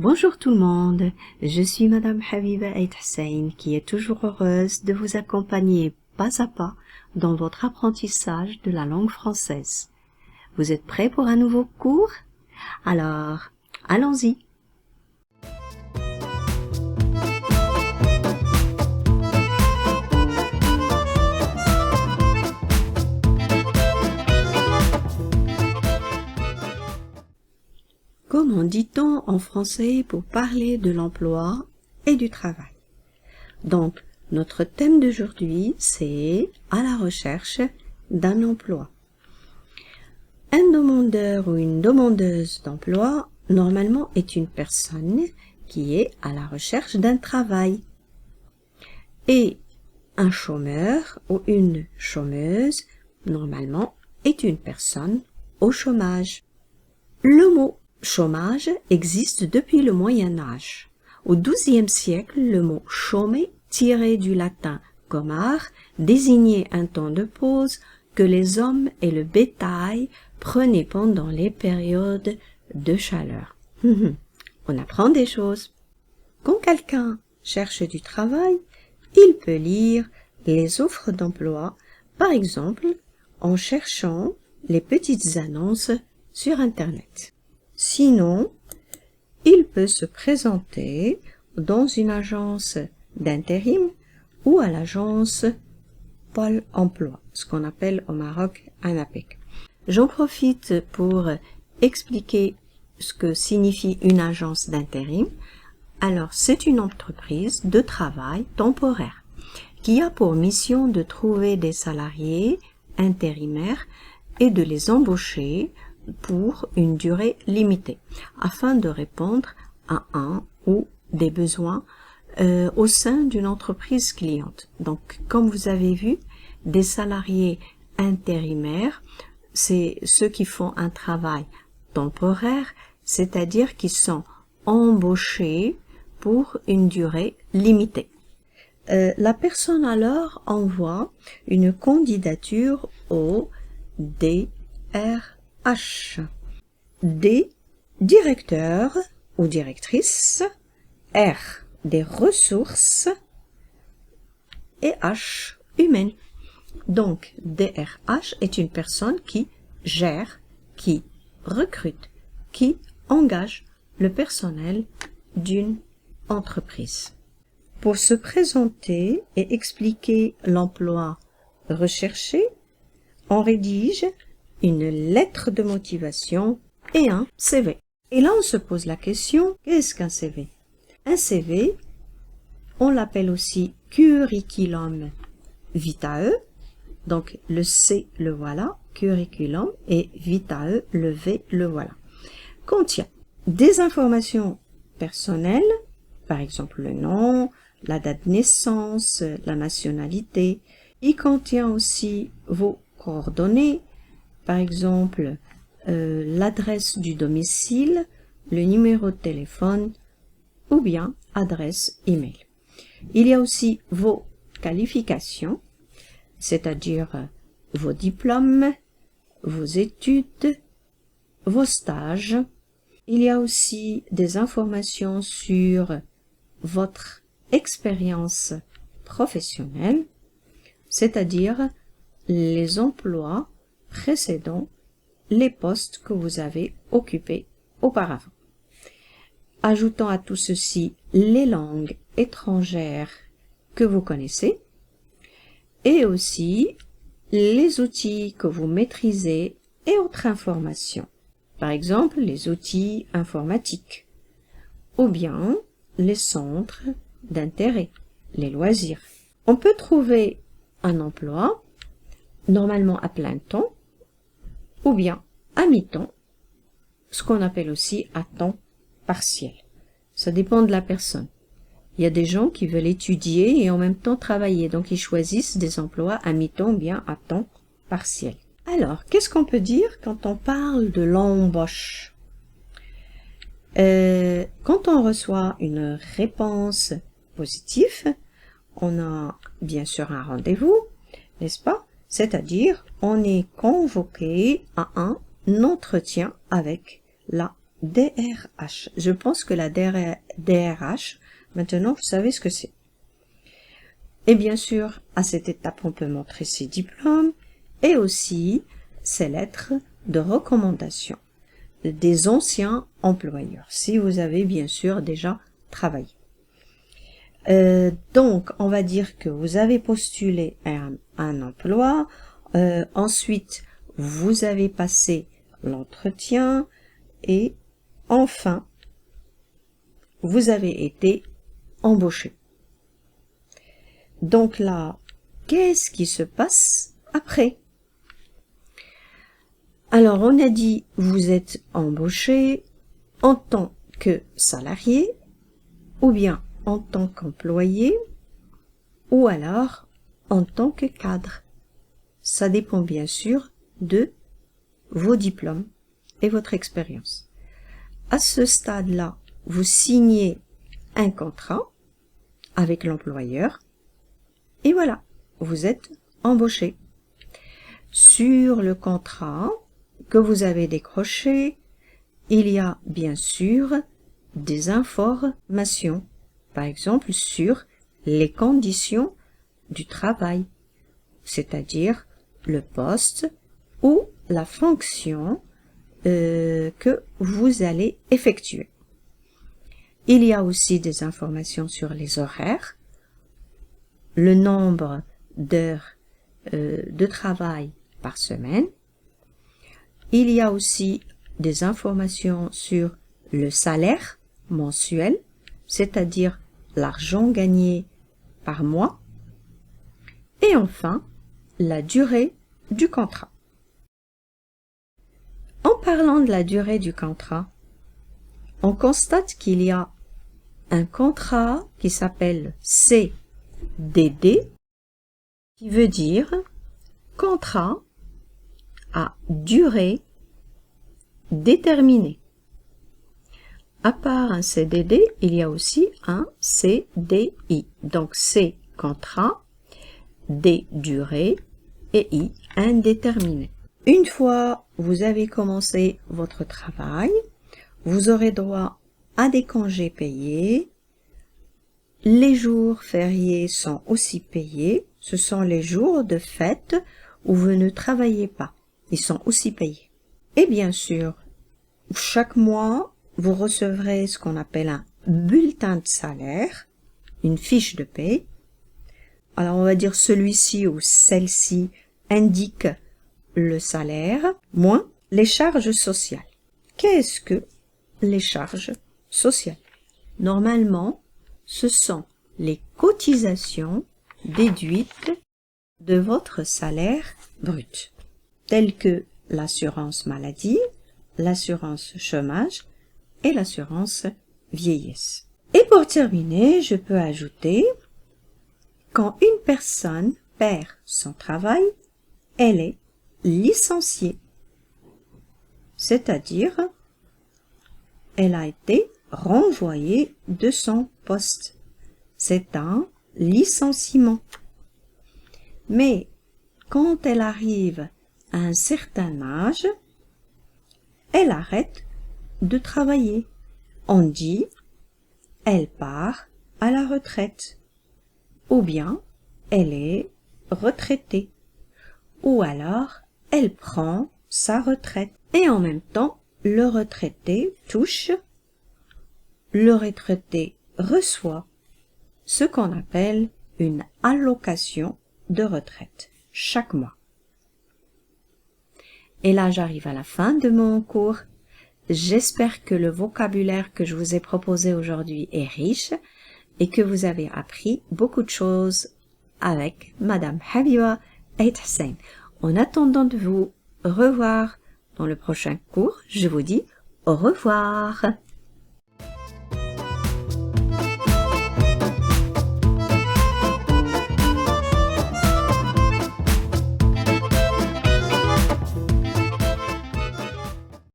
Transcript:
Bonjour tout le monde, je suis Madame Habiba Aït Hussein qui est toujours heureuse de vous accompagner pas à pas dans votre apprentissage de la langue française. Vous êtes prêts pour un nouveau cours? Alors, allons-y! Comment dit-on en français pour parler de l'emploi et du travail? Donc, notre thème d'aujourd'hui, c'est à la recherche d'un emploi. Un demandeur ou une demandeuse d'emploi, normalement, est une personne qui est à la recherche d'un travail. Et un chômeur ou une chômeuse, normalement, est une personne au chômage. Le mot chômage existe depuis le Moyen Âge. Au XIIe siècle, le mot chômer, tiré du latin comar, désignait un temps de pause que les hommes et le bétail prenaient pendant les périodes de chaleur. On apprend des choses. Quand quelqu'un cherche du travail, il peut lire les offres d'emploi, par exemple en cherchant les petites annonces sur Internet. Sinon, il peut se présenter dans une agence d'intérim ou à l'agence Pôle emploi, ce qu'on appelle au Maroc un APEC. J'en profite pour expliquer ce que signifie une agence d'intérim. Alors, c'est une entreprise de travail temporaire qui a pour mission de trouver des salariés intérimaires et de les embaucher pour une durée limitée, afin de répondre à un ou des besoins au sein d'une entreprise cliente. Donc, comme vous avez vu, des salariés intérimaires, c'est ceux qui font un travail temporaire, c'est-à-dire qui sont embauchés pour une durée limitée. La personne alors envoie une candidature au DRH. D, directeur ou directrice, R, des ressources, et H, humaine. Donc, DRH est une personne qui gère, qui recrute, qui engage le personnel d'une entreprise. Pour se présenter et expliquer l'emploi recherché, on rédige une lettre de motivation et un CV. Et là, on se pose la question, qu'est-ce qu'un CV? Un CV, on l'appelle aussi curriculum vitae, donc le C, le voilà, curriculum, et vitae, le V, le voilà. Contient des informations personnelles, par exemple le nom, la date de naissance, la nationalité. Il contient aussi vos coordonnées, par exemple l'adresse du domicile, le numéro de téléphone ou bien adresse email. Il y a aussi vos qualifications, c'est-à-dire vos diplômes, vos études, vos stages. Il y a aussi des informations sur votre expérience professionnelle, c'est-à-dire les emplois précédents, les postes que vous avez occupés auparavant. Ajoutons à tout ceci les langues étrangères que vous connaissez et aussi les outils que vous maîtrisez et autres informations. Par exemple, les outils informatiques ou bien les centres d'intérêt, les loisirs. On peut trouver un emploi normalement à plein temps ou bien à mi-temps, ce qu'on appelle aussi à temps partiel. Ça dépend de la personne. Il y a des gens qui veulent étudier et en même temps travailler, donc ils choisissent des emplois à mi-temps ou bien à temps partiel. Alors, qu'est-ce qu'on peut dire quand on parle de l'embauche? Quand on reçoit une réponse positive, on a bien sûr un rendez-vous, n'est-ce pas? C'est-à-dire, on est convoqué à un entretien avec la DRH. Je pense que la DRH, maintenant, vous savez ce que c'est. Et bien sûr, à cette étape, on peut montrer ses diplômes et aussi ses lettres de recommandation des anciens employeurs, si vous avez bien sûr déjà travaillé. Donc, on va dire que vous avez postulé un emploi, ensuite, vous avez passé l'entretien et enfin, vous avez été embauché. Donc là, qu'est-ce qui se passe après? Alors, on a dit, vous êtes embauché en tant que salarié, ou bien en tant qu'employé, ou alors en tant que cadre. Ça dépend bien sûr de vos diplômes et votre expérience. À ce stade-là, vous signez un contrat avec l'employeur, et voilà, vous êtes embauché. Sur le contrat que vous avez décroché, il y a bien sûr des informations, par exemple sur les conditions du travail, c'est-à-dire le poste ou la fonction que vous allez effectuer. Il y a aussi des informations sur les horaires, le nombre d'heures de travail par semaine. Il y a aussi des informations sur le salaire mensuel, c'est-à-dire l'argent gagné par mois. Et enfin, la durée du contrat. En parlant de la durée du contrat, on constate qu'il y a un contrat qui s'appelle CDD, qui veut dire contrat à durée déterminée. À part un CDD, il y a aussi un CDI. Donc C, contrat, D, durée, et I, indéterminé. Une fois vous avez commencé votre travail, vous aurez droit à des congés payés. Les jours fériés sont aussi payés. Ce sont les jours de fête où vous ne travaillez pas. Ils sont aussi payés. Et bien sûr, chaque mois, vous recevrez ce qu'on appelle un bulletin de salaire, une fiche de paie. Alors, on va dire celui-ci ou celle-ci indique le salaire moins les charges sociales. Qu'est-ce que les charges sociales? Normalement, ce sont les cotisations déduites de votre salaire brut, telles que l'assurance maladie, l'assurance chômage et l'assurance vieillesse. Et pour terminer, je peux ajouter, quand une personne perd son travail, elle est licenciée, c'est-à-dire elle a été renvoyée de son poste. C'est un licenciement. Mais quand elle arrive à un certain âge, elle arrête de travailler. On dit, elle part à la retraite. Ou bien, elle est retraitée. Ou alors, elle prend sa retraite. Et en même temps, le retraité touche, le retraité reçoit ce qu'on appelle une allocation de retraite chaque mois. Et là, j'arrive à la fin de mon cours. J'espère que le vocabulaire que je vous ai proposé aujourd'hui est riche et que vous avez appris beaucoup de choses avec Madame Habiba Ait Hussein. En attendant de vous revoir dans le prochain cours, je vous dis au revoir.